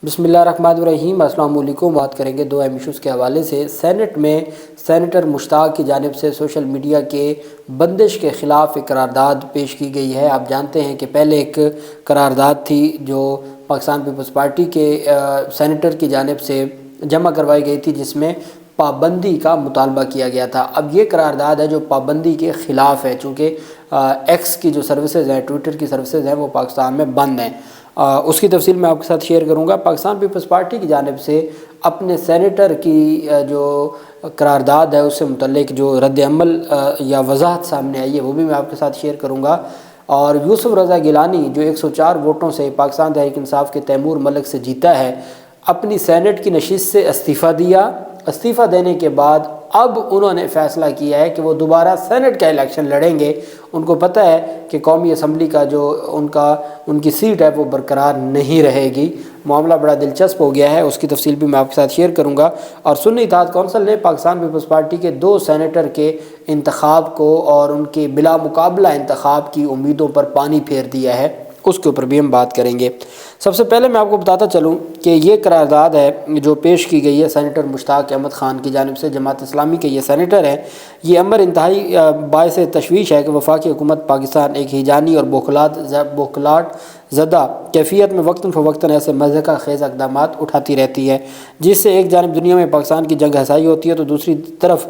بسم اللہ الرحمن الرحیم۔ السلام علیکم۔ بات کریں گے دو اہم ایشوز کے حوالے سے۔ سینٹ میں سینیٹر مشتاق کی جانب سے سوشل میڈیا کے بندش کے خلاف ایک قرارداد پیش کی گئی ہے۔ آپ جانتے ہیں کہ پہلے ایک قرارداد تھی جو پاکستان پیپلز پارٹی کے سینیٹر کی جانب سے جمع کروائی گئی تھی، جس میں پابندی کا مطالبہ کیا گیا تھا۔ اب یہ قرارداد ہے جو پابندی کے خلاف ہے، چونکہ ایکس کی جو سروسز ہیں، ٹویٹر کی سروسز ہیں، وہ پاکستان میں بند ہیں۔ اس کی تفصیل میں آپ کے ساتھ شیئر کروں گا۔ پاکستان پیپلز پارٹی کی جانب سے اپنے سینیٹر کی جو قرارداد ہے اس سے متعلق جو رد عمل یا وضاحت سامنے آئی ہے وہ بھی میں آپ کے ساتھ شیئر کروں گا۔ اور یوسف رضا گیلانی جو 104 ووٹوں سے پاکستان تحریک انصاف کے تیمور ملک سے جیتا ہے، اپنی سینٹ کی نشست سے استعفیٰ دیا۔ استعفیٰ دینے کے بعد اب انہوں نے فیصلہ کیا ہے کہ وہ دوبارہ سینٹ کا الیکشن لڑیں گے۔ ان کو پتہ ہے کہ قومی اسمبلی کا جو ان کی سیٹ ہے وہ برقرار نہیں رہے گی۔ معاملہ بڑا دلچسپ ہو گیا ہے، اس کی تفصیل بھی میں آپ کے ساتھ شیئر کروں گا۔ اور سنی اتحاد کونسل نے پاکستان پیپلز پارٹی کے 2 سینیٹر کے انتخاب کو اور ان کے بلا مقابلہ انتخاب کی امیدوں پر پانی پھیر دیا ہے، اس کے اوپر بھی ہم بات کریں گے۔ سب سے پہلے میں آپ کو بتاتا چلوں کہ یہ قرارداد ہے جو پیش کی گئی ہے سینیٹر مشتاق احمد خان کی جانب سے، جماعت اسلامی کے یہ سینیٹر ہیں۔ یہ امر انتہائی باعث تشویش ہے کہ وفاقی حکومت پاکستان ایک ہیجانی اور بوکھلاٹ زدہ کیفیت میں وقتاً فوقتاً ایسے مضحکہ خیز اقدامات اٹھاتی رہتی ہے، جس سے ایک جانب دنیا میں پاکستان کی جنگ ہسائی ہوتی ہے تو دوسری طرف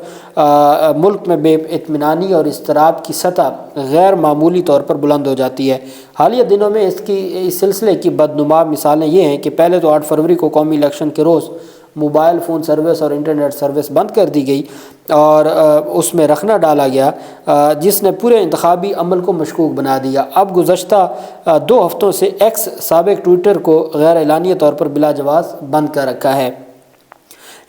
ملک میں بے اطمینانی اور اضطراب کی سطح غیر معمولی طور پر بلند ہو جاتی ہے۔ حالیہ دنوں میں اس سلسلے کی بدنما مثالیں یہ ہیں کہ پہلے تو 8 فروری کو قومی الیکشن کے روز موبائل فون سروس اور انٹرنیٹ سروس بند کر دی گئی اور اس میں رخنہ ڈالا گیا، جس نے پورے انتخابی عمل کو مشکوک بنا دیا۔ اب گزشتہ 2 ہفتوں سے ایکس سابق ٹویٹر کو غیر اعلانیہ طور پر بلا جواز بند کر رکھا ہے۔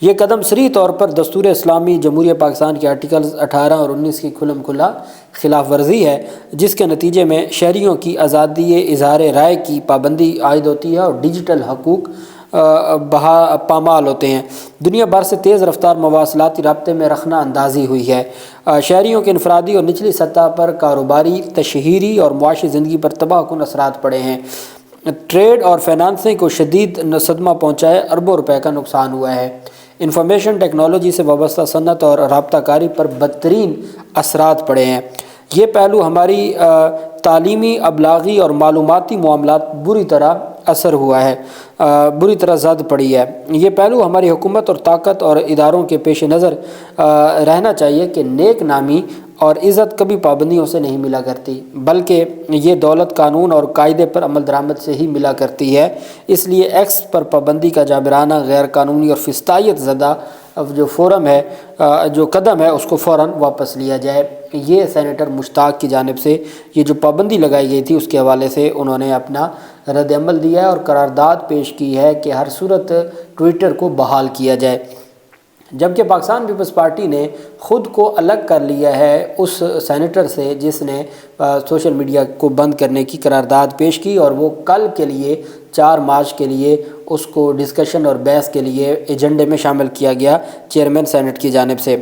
یہ قدم صریح طور پر دستور اسلامی جمہوریہ پاکستان کے آرٹیکلز 18 اور 19 کی کھلم کھلا خلاف ورزی ہے، جس کے نتیجے میں شہریوں کی آزادی اظہار رائے کی پابندی عائد ہوتی ہے اور ڈیجیٹل حقوق پامال ہوتے ہیں۔ دنیا بھر سے تیز رفتار مواصلاتی رابطے میں رخنہ اندازی ہوئی ہے۔ شہریوں کے انفرادی اور نچلی سطح پر کاروباری، تشہیری اور معاشی زندگی پر تباہ کن اثرات پڑے ہیں۔ ٹریڈ اور فائنانسنگ کو شدید صدمہ پہنچائے، اربوں روپے کا نقصان ہوا ہے۔ انفارمیشن ٹیکنالوجی سے وابستہ صنعت اور رابطہ کاری پر بدترین اثرات پڑے ہیں۔ یہ پہلو ہماری تعلیمی، ابلاغی اور معلوماتی معاملات بری طرح زد پڑی ہے۔ یہ پہلو ہماری حکومت اور طاقت اور اداروں کے پیش نظر رہنا چاہیے کہ نیک نامی اور عزت کبھی پابندیوں سے نہیں ملا کرتی، بلکہ یہ دولت، قانون اور قاعدے پر عمل درآمد سے ہی ملا کرتی ہے۔ اس لیے ایکس پر پابندی کا جابرانہ، غیر قانونی اور فسطائیت زدہ جو قدم ہے اس کو فوراً واپس لیا جائے۔ یہ سینیٹر مشتاق کی جانب سے یہ جو پابندی لگائی گئی تھی اس کے حوالے سے انہوں نے اپنا رد عمل دیا ہے اور قرارداد پیش کی ہے کہ ہر صورت ٹویٹر کو بحال کیا جائے، جبکہ پاکستان پیپلز پارٹی نے خود کو الگ کر لیا ہے اس سینیٹر سے جس نے سوشل میڈیا کو بند کرنے کی قرارداد پیش کی، اور وہ کل کے لیے 4 مارچ کے لیے اس کو ڈسکشن اور بحث کے لیے ایجنڈے میں شامل کیا گیا چیئرمین سینٹ کی جانب سے۔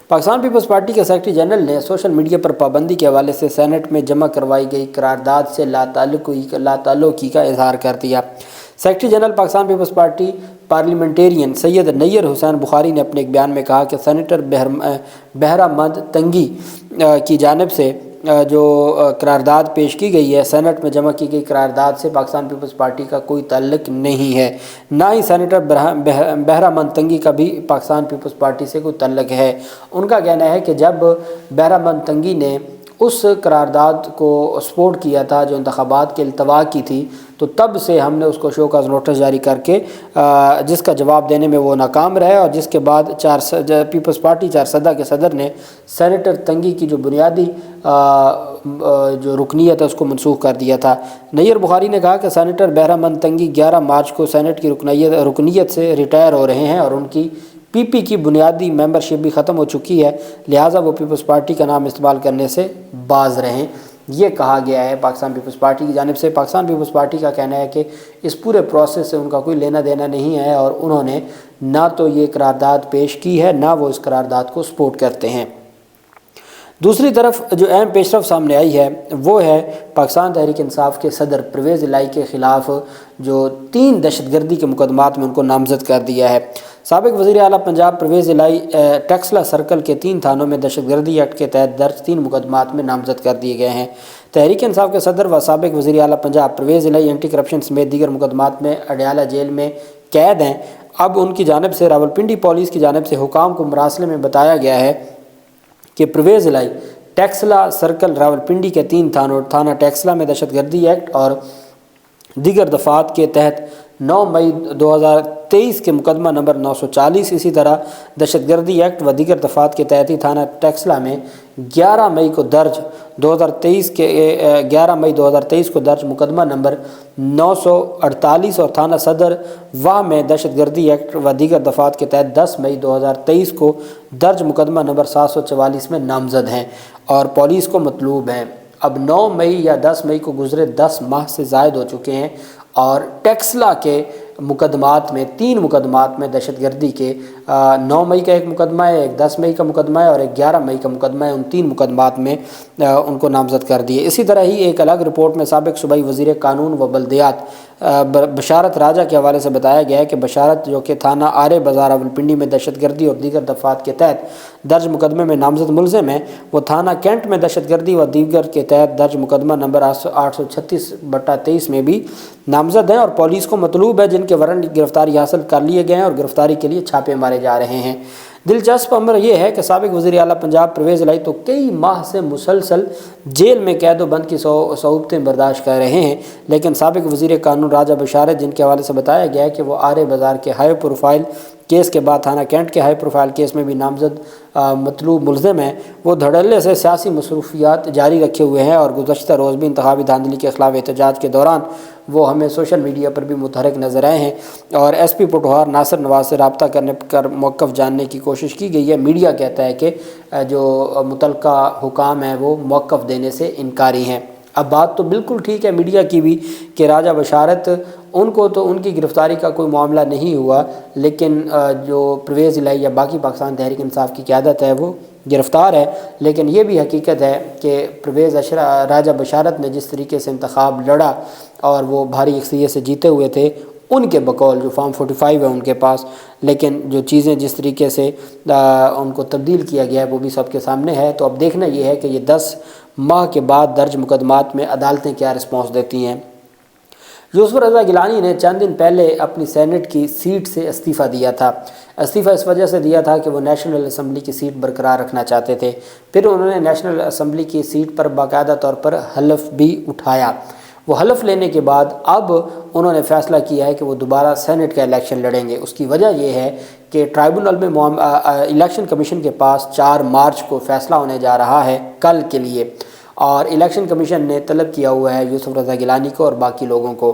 پاکستان پیپلز پارٹی کے سیکرٹری جنرل نے سوشل میڈیا پر پابندی کے حوالے سے سینٹ میں جمع کروائی گئی قرارداد سے لاتعلقی کا اظہار کر دیا۔ Secretary general Pakistan Peoples Party Parliamentarians Syed Nayyar Hussain Bukhari نے اپنے ایک بیان میں کہا کہ سینیٹر بہرہ مند تنگی کی جانب سے جو قرارداد پیش کی گئی ہے، سینٹ میں جمع کی گئی قرارداد سے پاکستان پیپلز پارٹی کا کوئی تعلق نہیں ہے، نہ ہی سینیٹر بہرہ مند تنگی کا بھی پاکستان پیپلز پارٹی سے کوئی تعلق ہے۔ ان کا کہنا ہے کہ جب بہرہ مند تنگی نے اس قرارداد کو سپورٹ کیا تھا جو انتخابات کے التوا کی تھی، تو تب سے ہم نے اس کو شو کاز نوٹس جاری کر کے جس کا جواب دینے میں وہ ناکام رہے، اور جس کے بعد پیپلز پارٹی 4 سدہ کے صدر نے سینیٹر تنگی کی جو بنیادی جو رکنیت ہے اس کو منسوخ کر دیا تھا۔ نیر بخاری نے کہا کہ سینیٹر بہرہ مند تنگی 11 مارچ کو سینٹ کی رکنیت سے ریٹائر ہو رہے ہیں اور ان کی پی کی بنیادی ممبرشپ بھی ختم ہو چکی ہے، لہٰذا وہ پیپلز پارٹی کا نام استعمال کرنے سے باز رہیں۔ یہ کہا گیا ہے پاکستان پیپلز پارٹی کی جانب سے۔ پاکستان پیپلز پارٹی کا کہنا ہے کہ اس پورے پروسیس سے ان کا کوئی لینا دینا نہیں ہے اور انہوں نے نہ تو یہ قرارداد پیش کی ہے، نہ وہ اس قرارداد کو سپورٹ کرتے ہیں۔ دوسری طرف جو اہم پیش رفت سامنے آئی ہے وہ ہے پاکستان تحریک انصاف کے صدر پرویز الہی کے خلاف جو 3 دہشت گردی کے مقدمات میں ان کو نامزد کر دیا ہے۔ سابق وزیر اعلیٰ پنجاب پرویز الہی ٹیکسلا سرکل کے 3 تھانوں میں دہشت گردی ایکٹ کے تحت درج 3 مقدمات میں نامزد کر دیے گئے ہیں۔ تحریک انصاف کے صدر و سابق وزیر اعلیٰ پنجاب پرویز الہی اینٹی کرپشن سمیت دیگر مقدمات میں اڈیالہ جیل میں قید ہیں۔ اب ان کی جانب سے راولپنڈی پولیس کی جانب سے حکام کو مراسلے میں بتایا گیا ہے کہ پرویز الہی ٹیکسلا سرکل راولپنڈی کے 3 تھانوں تھانہ ٹیکسلا میں دہشت گردی ایکٹ اور دیگر دفعات کے تحت 9 مئی 2023 کے مقدمہ نمبر 940، اسی طرح دہشت گردی ایکٹ و دیگر دفعات کے تحت ہی تھانہ ٹیکسلا میں 11 مئی 2023 کو درج مقدمہ نمبر 948 اور تھانہ صدر واہ میں دہشت گردی ایکٹ و دیگر دفعات کے تحت 10 مئی 2023 کو درج مقدمہ نمبر 744 میں نامزد ہیں اور پولیس کو مطلوب ہیں۔ اب 9 مئی یا 10 مئی کو گزرے 10 ماہ سے زائد ہو چکے ہیں اور ٹیکسلا کے مقدمات میں 3 مقدمات میں دہشت گردی کے 9 مئی کا ایک مقدمہ ہے، ایک 10 مئی کا مقدمہ ہے اور ایک 11 مئی کا مقدمہ ہے، ان 3 مقدمات میں ان کو نامزد کر دیے۔ اسی طرح ہی ایک الگ رپورٹ میں سابق صوبائی وزیر قانون و بلدیات بشارت راجہ کے حوالے سے بتایا گیا ہے کہ بشارت جو کہ تھانہ آرے بازار راولپنڈی میں دہشت گردی اور دیگر دفعات کے تحت درج مقدمے میں نامزد ملزم ہیں، وہ تھانہ کینٹ میں دہشت گردی و دیگر کے تحت درج مقدمہ نمبر 836/23 میں بھی نامزد ہیں اور پولیس کو مطلوب ہے، جن کے وارنٹ گرفتاری حاصل کر لیے گئے ہیں اور گرفتاری کے لیے چھاپے مارے جا رہے ہیں۔ دلچسپ امر یہ ہے کہ سابق وزیر اعلیٰ پنجاب پرویز الہی تو کئی ماہ سے مسلسل جیل میں قید و بند کی صعوبتیں برداشت کر رہے ہیں، لیکن سابق وزیر قانون راجہ بشارت، جن کے حوالے سے بتایا گیا ہے کہ وہ آرے بازار کے ہائی پروفائل کیس کے بعد تھانہ کینٹ کے ہائی پروفائل کیس میں بھی نامزد مطلوب ملزم ہیں، وہ دھڑلے سے سیاسی مصروفیات جاری رکھے ہوئے ہیں اور گزشتہ روز بھی انتخابی دھاندلی کے خلاف احتجاج کے دوران وہ ہمیں سوشل میڈیا پر بھی متحرک نظر آئے ہیں اور ایس پی پٹوہار ناصر نواز سے رابطہ کرنے پر موقف جاننے کی کوشش کی گئی ہے۔ میڈیا کہتا ہے کہ جو متعلقہ حکام ہیں وہ موقف دینے سے انکاری ہیں۔ اب بات تو بالکل ٹھیک ہے میڈیا کی بھی کہ راجہ بشارت ان کو تو ان کی گرفتاری کا کوئی معاملہ نہیں ہوا، لیکن جو پرویز الہی یا باقی پاکستان تحریک انصاف کی قیادت ہے وہ گرفتار ہے۔ لیکن یہ بھی حقیقت ہے کہ راجہ بشارت نے جس طریقے سے انتخاب لڑا اور وہ بھاری اکثریت سے جیتے ہوئے تھے ان کے بقول، جو فارم 45 ہے ان کے پاس، لیکن جو چیزیں جس طریقے سے ان کو تبدیل کیا گیا ہے وہ بھی سب کے سامنے ہے۔ تو اب دیکھنا یہ ہے کہ یہ 10 ماہ کے بعد درج مقدمات میں عدالتیں کیا رسپانس دیتی ہیں۔ یوسف رضا گیلانی نے چند دن پہلے اپنی سینٹ کی سیٹ سے استعفیٰ دیا تھا۔ استعفیٰ اس وجہ سے دیا تھا کہ وہ نیشنل اسمبلی کی سیٹ برقرار رکھنا چاہتے تھے۔ پھر انہوں نے نیشنل اسمبلی کی سیٹ پر باقاعدہ طور پر حلف بھی اٹھایا۔ وہ حلف لینے کے بعد اب انہوں نے فیصلہ کیا ہے کہ وہ دوبارہ سینٹ کا الیکشن لڑیں گے۔ اس کی وجہ یہ ہے کہ ٹرائبونل میں الیکشن کمیشن کے پاس 4 مارچ کو فیصلہ ہونے جا رہا ہے کل کے لیے، اور الیکشن کمیشن نے طلب کیا ہوا ہے یوسف رضا گیلانی کو اور باقی لوگوں کو۔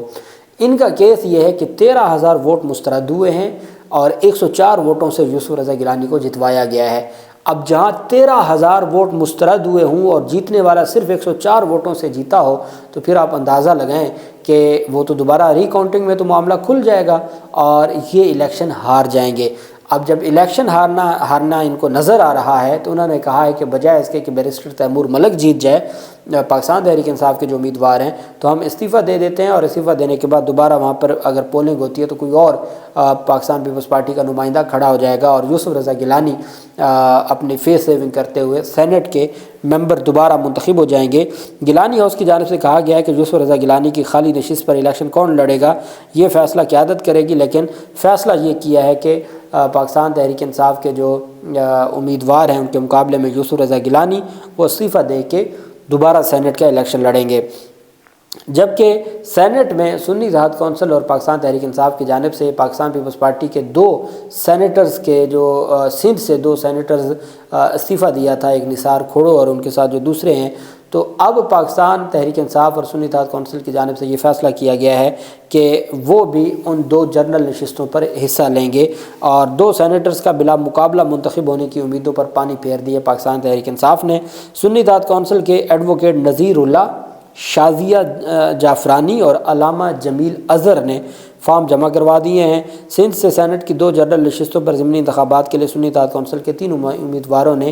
ان کا کیس یہ ہے کہ 13,000 ووٹ مسترد ہوئے ہیں اور 104 ووٹوں سے یوسف رضا گیلانی کو جتوایا گیا ہے۔ اب جہاں 13,000 ووٹ مسترد ہوئے ہوں اور جیتنے والا صرف 104 ووٹوں سے جیتا ہو تو پھر آپ اندازہ لگائیں کہ وہ تو دوبارہ ری کاؤنٹنگ میں تو معاملہ کھل جائے گا اور یہ الیکشن ہار جائیں گے۔ اب جب الیکشن ہارنا ان کو نظر آ رہا ہے تو انہوں نے کہا ہے کہ بجائے اس کے کہ بیرسٹر تیمور ملک جیت جائے، پاکستان تحریک انصاف کے جو امیدوار ہیں، تو ہم استعفیٰ دے دیتے ہیں اور استعفیٰ دینے کے بعد دوبارہ وہاں پر اگر پولنگ ہوتی ہے تو کوئی اور پاکستان پیپلز پارٹی کا نمائندہ کھڑا ہو جائے گا اور یوسف رضا گیلانی اپنی فیس سیونگ کرتے ہوئے سینٹ کے ممبر دوبارہ منتخب ہو جائیں گے۔ گیلانی ہاؤس کی جانب سے کہا گیا ہے کہ یوسف رضا گیلانی کی خالی نشست پر الیکشن کون لڑے گا یہ فیصلہ قیادت کرے گی، لیکن فیصلہ یہ کیا ہے کہ پاکستان تحریک انصاف کے جو امیدوار ہیں ان کے مقابلے میں یوسف رضا گیلانی وہ استعفیٰ دے کے دوبارہ سینٹ کا الیکشن لڑیں گے۔ جبکہ سینٹ میں سنی اتحاد کونسل اور پاکستان تحریک انصاف کی جانب سے پاکستان پیپلز پارٹی کے 2 سینیٹرز کے جو سندھ سے 2 سینیٹرز استعفیٰ دیا تھا، ایک نثار کھوڑو اور ان کے ساتھ جو دوسرے ہیں، تو اب پاکستان تحریک انصاف اور سنی اتحاد کونسل کی جانب سے یہ فیصلہ کیا گیا ہے کہ وہ بھی ان 2 جنرل نشستوں پر حصہ لیں گے اور 2 سینیٹرز کا بلا مقابلہ منتخب ہونے کی امیدوں پر پانی پھیر دیے پاکستان تحریک انصاف نے۔ سنی اتحاد کونسل کے ایڈوکیٹ نذیر اللہ، شازیہ جعفرانی اور علامہ جمیل اظہر نے فارم جمع کروا دیے ہیں۔ سندھ سے سینٹ کی 2 جنرل نشستوں پر ضمنی انتخابات کے لیے سنی اتحاد کونسل کے 3 امیدواروں نے